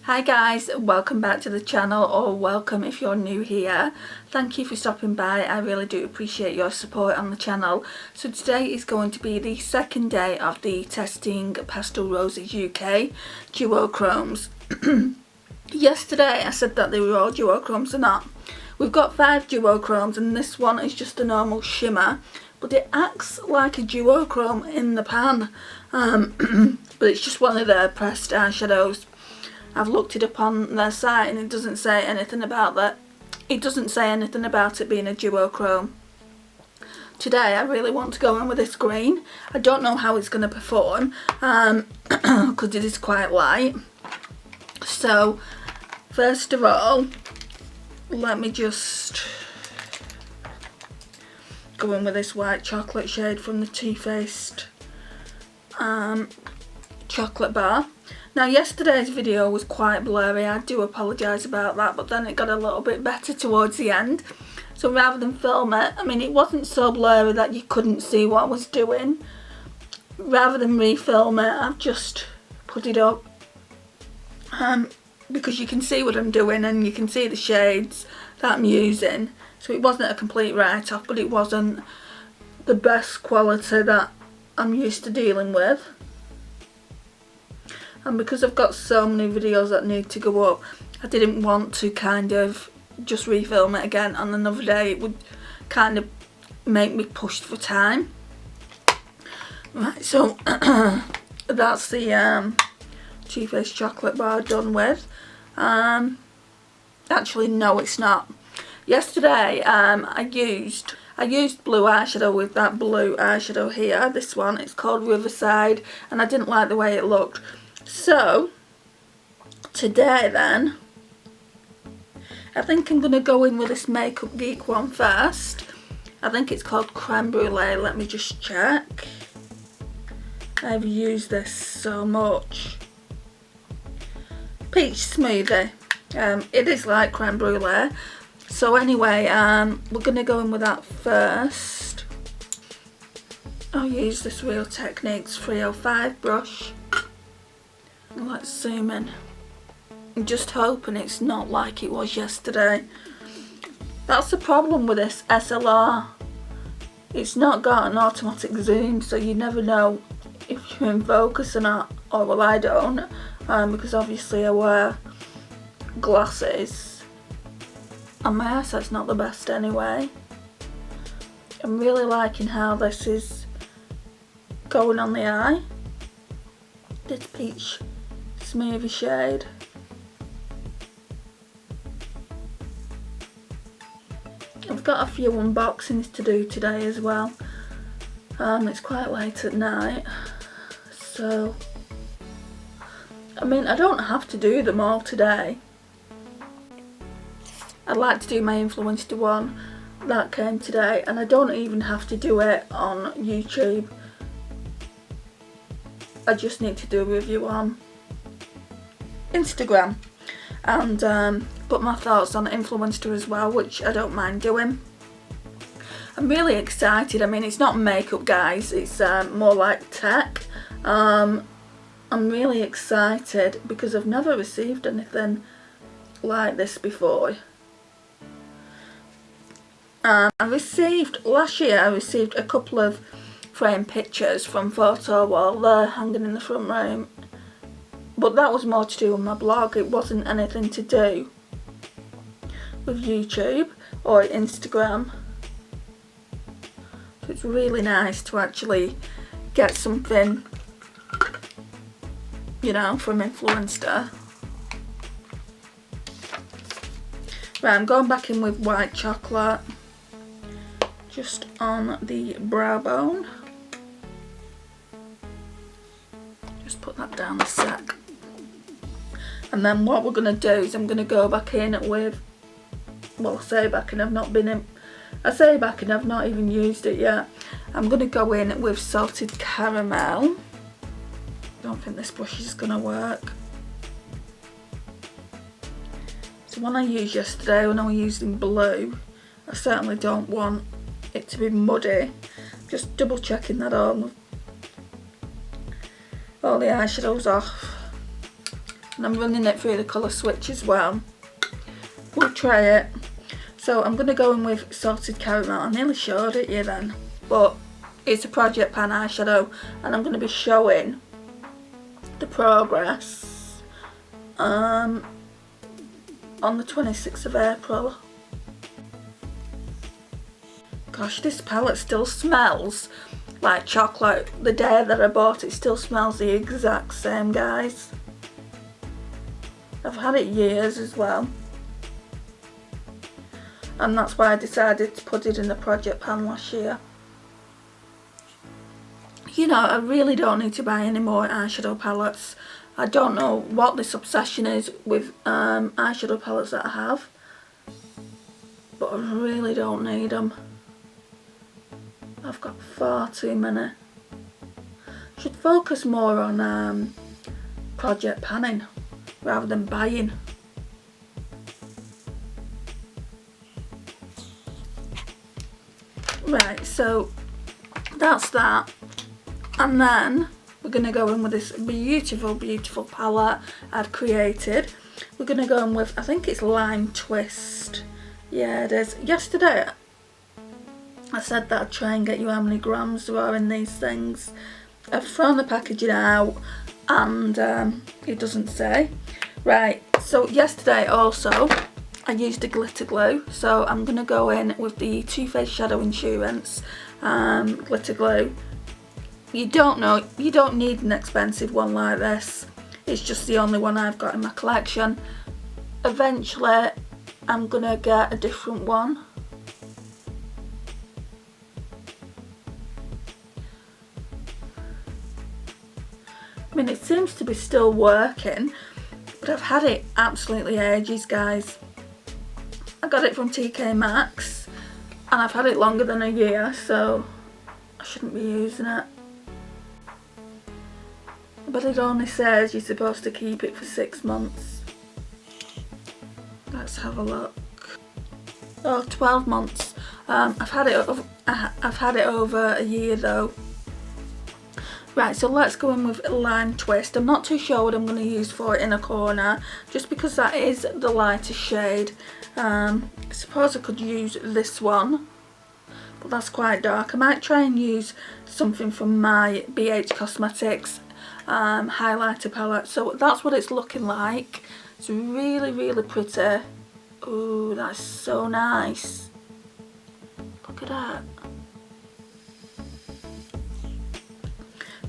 Hi guys, welcome back to the channel, or welcome if you're new here. Thank you for stopping by. I really do appreciate your support on the channel. So today is going to be the second day of the testing Pastel Roses UK Duochromes. Yesterday I said that they were all Duochromes, they're not. We've got 5 Duochromes and this one is just a normal shimmer, but it acts like a Duochrome in the pan. But it's just one of their pressed eyeshadows. I've looked it up on their site and it doesn't say anything about that. It doesn't say anything about it being a duochrome. Today I really want to go in with this green. I don't know how it's going to perform because it is quite light. So first of all, let me just go in with this white chocolate shade from the Too Faced chocolate bar. Now yesterday's video was quite blurry, I do apologise about that, but then it got a little bit better towards the end. So rather than film it, I mean it wasn't so blurry that you couldn't see what I was doing. Rather than refilm it, I've just put it up because you can see what I'm doing and you can see the shades that I'm using. So it wasn't a complete write-off, but it wasn't the best quality that I'm used to dealing with. And because I've got so many videos that need to go up, I didn't want to kind of just refilm it again on another day. It would kind of make me pushed for time. Right, so that's the Too Faced chocolate bar done with. Actually, no, it's not. Yesterday, I used blue eyeshadow with that blue eyeshadow here. This one, it's called Riverside, and I didn't like the way it looked. So today then, I think I'm going to go in with this Makeup Geek one first. I think it's called Creme Brulee. Let me just check. I've used this so much. Peach Smoothie. It is like Creme Brulee. So anyway, we're going to go in with that first. I'll use this Real Techniques 305 brush. Let's zoom in. I'm just hoping it's not like it was yesterday. That's the problem with this SLR. It's not got an automatic zoom, so you never know if you're in focus or not. Or well, I don't, because obviously I wear glasses and my eyesight's not the best anyway. I'm really liking how this is going on the eye. This peach smoothie shade. I've got a few unboxings to do today as well. It's quite late at night, so I mean I don't have to do them all today. I'd like to do my influencer one that came today, and I don't even have to do it on YouTube. I just need to do a review on Instagram and put my thoughts on Influencer as well, which I don't mind doing. I'm really excited. I mean, it's not makeup, guys, it's more like tech. I'm really excited because I've never received anything like this before. Last year I received a couple of framed pictures from Photo Wall. They're hanging in the front room, but that was more to do with my blog. It wasn't anything to do with YouTube or Instagram. So it's really nice to actually get something, you know, from Influencer. Right, I'm going back in with white chocolate just on the brow bone. Just put that down a sec. And then what we're going to do is I'm going to go back in with, well, I say back in, I've not even used it yet. I'm going to go in with Salted Caramel. Don't think this brush is going to work. So when I used yesterday, when I was using blue, I certainly don't want it to be muddy. Just double checking that all the eyeshadows off. and I'm running it through the colour switch as well. We'll try it. So I'm going to go in with Salted Caramel. I nearly showed it you then, but it's a Project Pan eyeshadow, and I'm going to be showing the progress on the 26th of April. Gosh, this palette still smells like chocolate. The day that I bought it still smells the exact same, guys. I've had it years as well, and that's why I decided to put it in the Project Pan last year. You know, I really don't need to buy any more eyeshadow palettes. I don't know what this obsession is with eyeshadow palettes that I have, but I really don't need them. I've got far too many. Should focus more on project panning rather than buying. Right, so that's that. And then we're going to go in with this beautiful, beautiful palette I've created. We're going to go in with, I think it's Lime Twist. Yeah, it is. Yesterday I said that I'd try and get you how many grams there are in these things. I've thrown the packaging out and it doesn't say. Right, so yesterday also I used a glitter glue. So I'm going to go in with the Too Faced Shadow Insurance glitter glue. You don't need an expensive one like this. It's just the only one I've got in my collection. Eventually I'm gonna get a different one. I mean, it seems to be still working, but I've had it absolutely ages, guys. I got it from TK Maxx and I've had it longer than a year, so I shouldn't be using it. But it only says you're supposed to keep it for 6 months. Let's have a look. Oh, 12 months. I've had it over a year though. Right, so let's go in with Lime Twist. I'm not too sure what I'm going to use for Inner Corner, just because that is the lighter shade. I suppose I could use this one, but that's quite dark. I might try and use something from my BH Cosmetics highlighter palette. So that's what it's looking like. It's really, really pretty. Ooh, that's so nice. Look at that.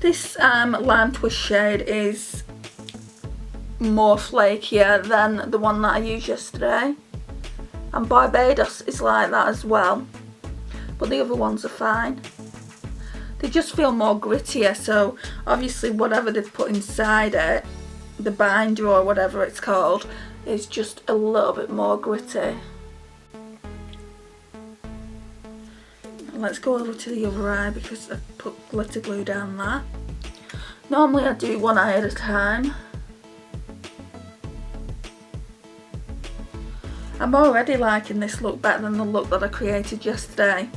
This Lime Twist shade is more flakier than the one that I used yesterday, and Barbados is like that as well, but the other ones are fine. They just feel more grittier, so obviously whatever they've put inside it, the binder or whatever it's called, is just a little bit more gritty. Let's go over to the other eye because I've put glitter glue down there. Normally I do one eye at a time. I'm already liking this look better than the look that I created yesterday.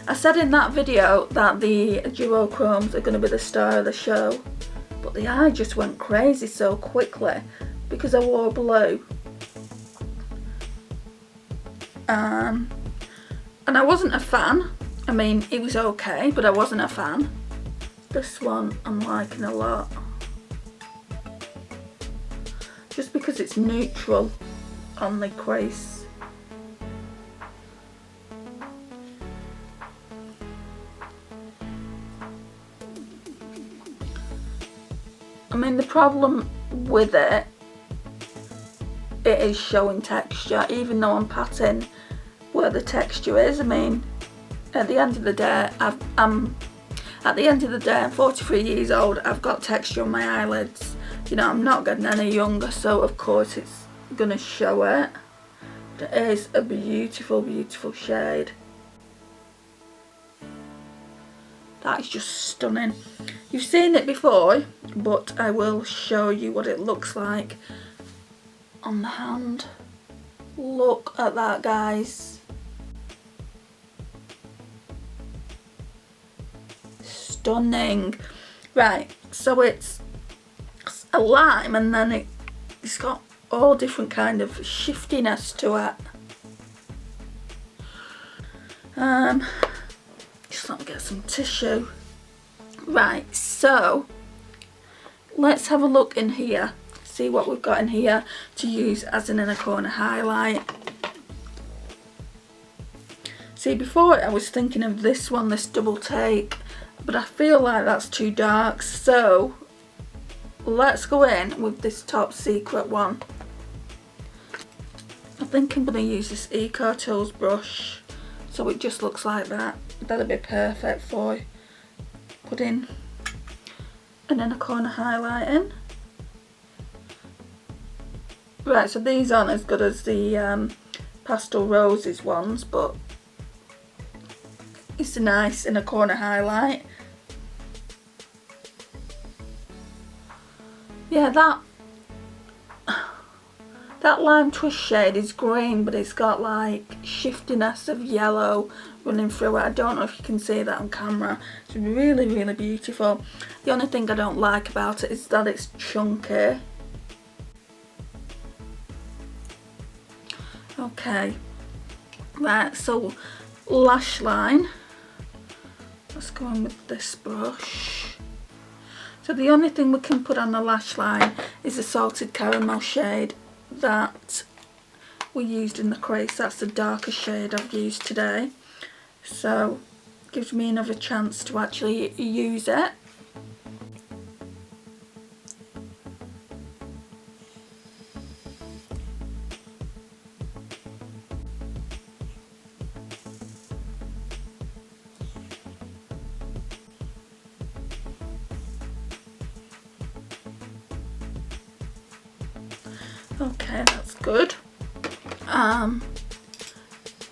I said in that video that the Duochromes are going to be the star of the show, but the eye just went crazy so quickly because I wore blue. And I wasn't a fan. I mean, it was okay, but I wasn't a fan. This one I'm liking a lot. Just because it's neutral on the crease. I mean, the problem with it is showing texture, even though I'm patting where the texture is. I mean, at the end of the day, I'm 43 years old. I've got texture on my eyelids. You know, I'm not getting any younger, so of course it's gonna show it. It is a beautiful, beautiful shade. That is just stunning. You've seen it before, but I will show you what it looks like on the hand. Look at that, guys. Stunning. Right, so it's a lime and then it It's got all different kind of shiftiness to it. Just let me get some tissue. Right, so let's have a look in here, see what we've got in here to use as an inner corner highlight. See, before I was thinking of this one, this double take, but I feel like that's too dark, so let's go in with this Top Secret one. I think I'm going to use this Eco Tools brush, so it just looks like that. That'll be perfect for putting an inner corner highlight in. Right, so these aren't as good as the Pastel Roses ones, but it's a nice inner corner highlight. Yeah, that Lime Twist shade is green, but it's got like shiftiness of yellow running through it. I don't know if you can see that on camera. It's really, really beautiful. The only thing I don't like about it is that it's chunky. Okay, right, so lash line. Let's go in with this brush. So the only thing we can put on the lash line is the Salted Caramel shade that we used in the crease. That's the darker shade I've used today. So it gives me another chance to actually use it. Okay, that's good.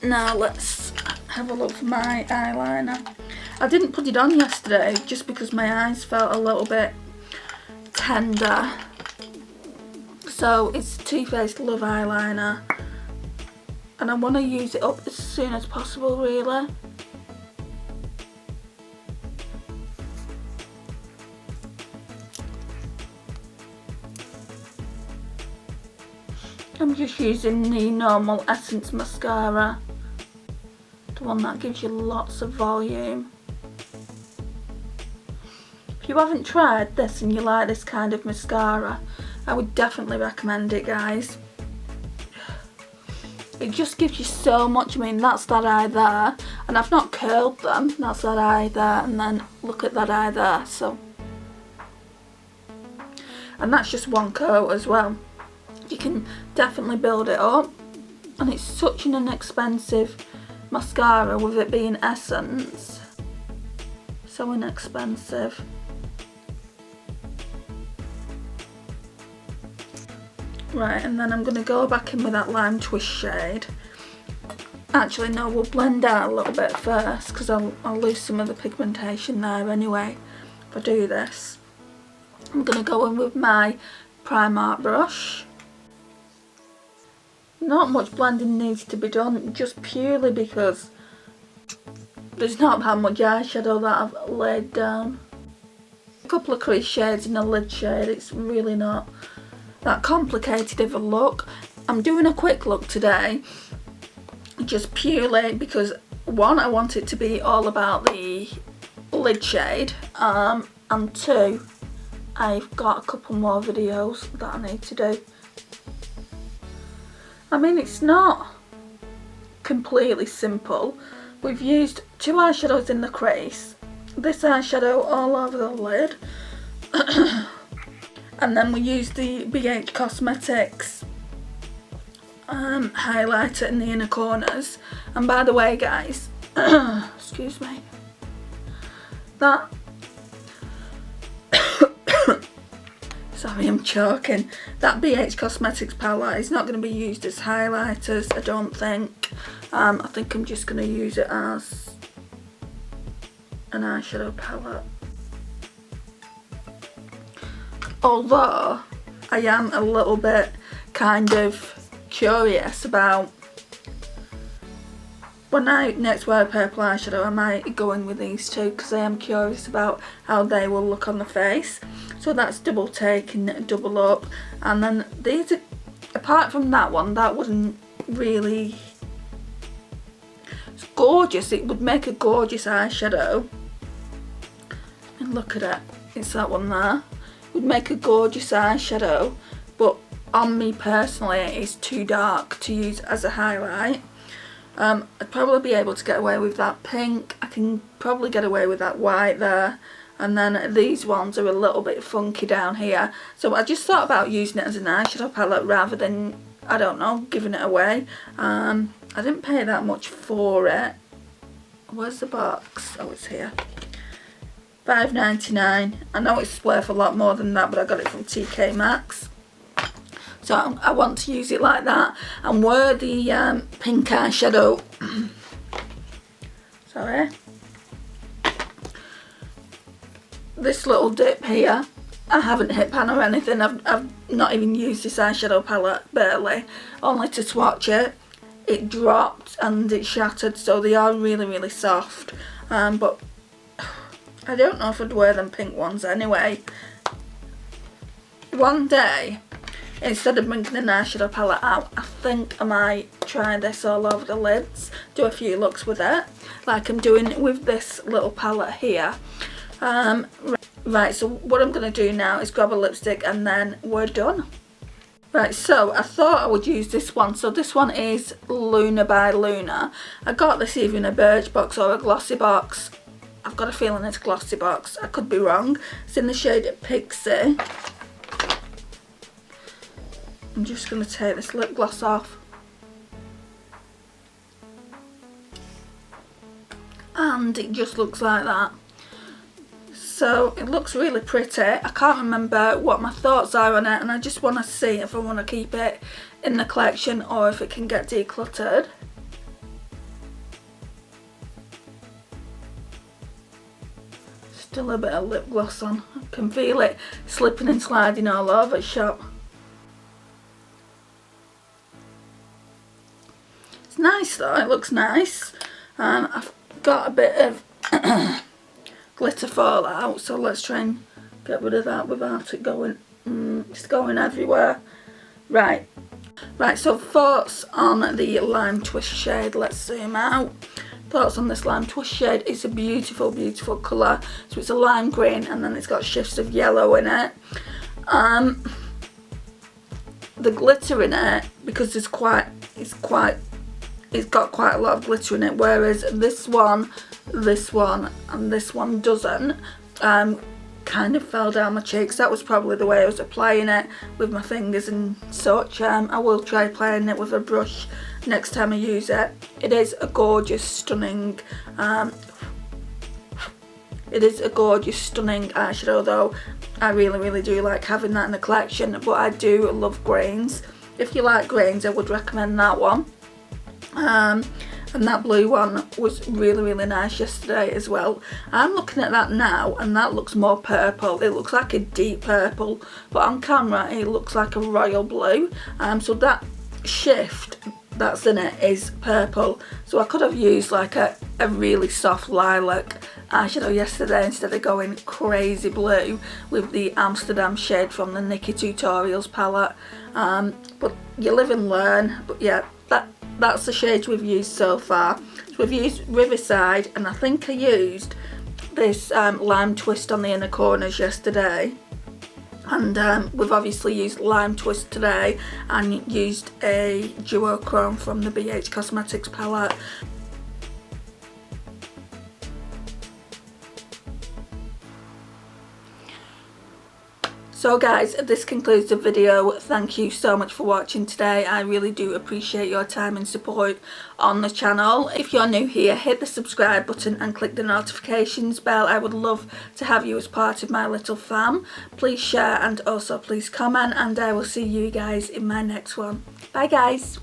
Now let's have a look for my eyeliner. I didn't put it on yesterday just because my eyes felt a little bit tender. So it's Too Faced Love eyeliner, and I want to use it up as soon as possible, really. I'm just using the normal Essence mascara, the one that gives you lots of volume. If you haven't tried this and you like this kind of mascara, I would definitely recommend it, guys. It just gives you so much. I mean, that's that eye there, and I've not curled them. That's that eye there, and then look at that eye there. So, and that's just one coat as well. You can definitely build it up, and it's such an inexpensive mascara with it being Essence. So inexpensive. Right, and then I'm going to go back in with that Lime Twist shade. Actually no, we'll blend out a little bit first, because I'll lose some of the pigmentation there anyway if I do this. I'm going to go in with my Primark brush. Not much blending needs to be done, just purely because there's not that much eyeshadow that I've laid down. A couple of crease shades and a lid shade. It's really not that complicated of a look. I'm doing a quick look today just purely because, one, I want it to be all about the lid shade, and two, I've got a couple more videos that I need to do. I mean, it's not completely simple. We've used 2 eyeshadows in the crease, this eyeshadow all over the lid, and then we used the BH Cosmetics highlighter in the inner corners. And by the way, guys, excuse me, that sorry, I'm choking. That BH Cosmetics palette is not going to be used as highlighters, I don't think. I think I'm just going to use it as an eyeshadow palette. Although I am a little bit kind of curious about, when I next wear a purple eyeshadow, I might go in with these two because I am curious about how they will look on the face. so that's double take and double up. And then these are, apart from that one, that wouldn't really, it's gorgeous, it would make a gorgeous eyeshadow. And look at it, it's that one there. It would make a gorgeous eyeshadow, but on me personally it's too dark to use as a highlight. I'd probably be able to get away with that pink. I can probably get away with that white there. And then these ones are a little bit funky down here. So I just thought about using it as an eyeshadow palette rather than, I don't know, giving it away. I didn't pay that much for it. Where's the box? Oh, it's here. $5.99. I know it's worth a lot more than that, but I got it from TK Maxx. So I want to use it like that. And where the pink eyeshadow, sorry, this little dip here, I haven't hit pan or anything. I've not even used this eyeshadow palette, barely, only to swatch it. It dropped and it shattered, so they are really, really soft. But I don't know if I'd wear them pink ones anyway. One day, instead of bringing an eyeshadow palette out, I think I might try this all over the lids, do a few looks with it, like I'm doing with this little palette here. Right, so what I'm going to do now is grab a lipstick and then we're done. Right, so I thought I would use this one. So this one is Luna by Luna. I got this either in a Birch box or a glossy box. I've got a feeling it's a glossy box. I could be wrong. It's in the shade Pixie. I'm just going to take this lip gloss off. And it just looks like that. So it looks really pretty. I can't remember what my thoughts are on it, and I just want to see if I want to keep it in the collection or if it can get decluttered. Still a bit of lip gloss on. I can feel it slipping and sliding all over the shop. It's nice though, it looks nice. I've got a bit of glitter fallout, so let's try and get rid of that without it going, it's going everywhere. Right, so thoughts on the Lime Twist shade. Let's zoom out. Thoughts on this Lime Twist shade. It's a beautiful, beautiful colour. So it's a lime green and then it's got shifts of yellow in it. The glitter in it, because it's got quite a lot of glitter in it, whereas this one and this one doesn't. Kind of fell down my cheeks. That was probably the way I was applying it, with my fingers and such. I will try applying it with a brush next time I use it. It is a gorgeous, stunning eyeshadow though. I really, really do like having that in the collection, but I do love grains. If you like grains, I would recommend that one. And that blue one was really, really nice yesterday as well. I'm looking at that now and that looks more purple. It looks like a deep purple, but on camera it looks like a royal blue. So that shift that's in it is purple. So I could have used like a really soft lilac eyeshadow yesterday instead of going crazy blue with the Amsterdam shade from the Nikki Tutorials palette. But you live and learn. But yeah, that's the shades we've used so far. So we've used Riverside, and I think I used this Lime Twist on the inner corners yesterday. And we've obviously used Lime Twist today and used a Duochrome from the BH Cosmetics palette. So guys, this concludes the video. Thank you so much for watching today. I really do appreciate your time and support on the channel. If you're new here, hit the subscribe button and click the notifications bell. I would love to have you as part of my little fam. Please share and also please comment, and I will see you guys in my next one. Bye guys.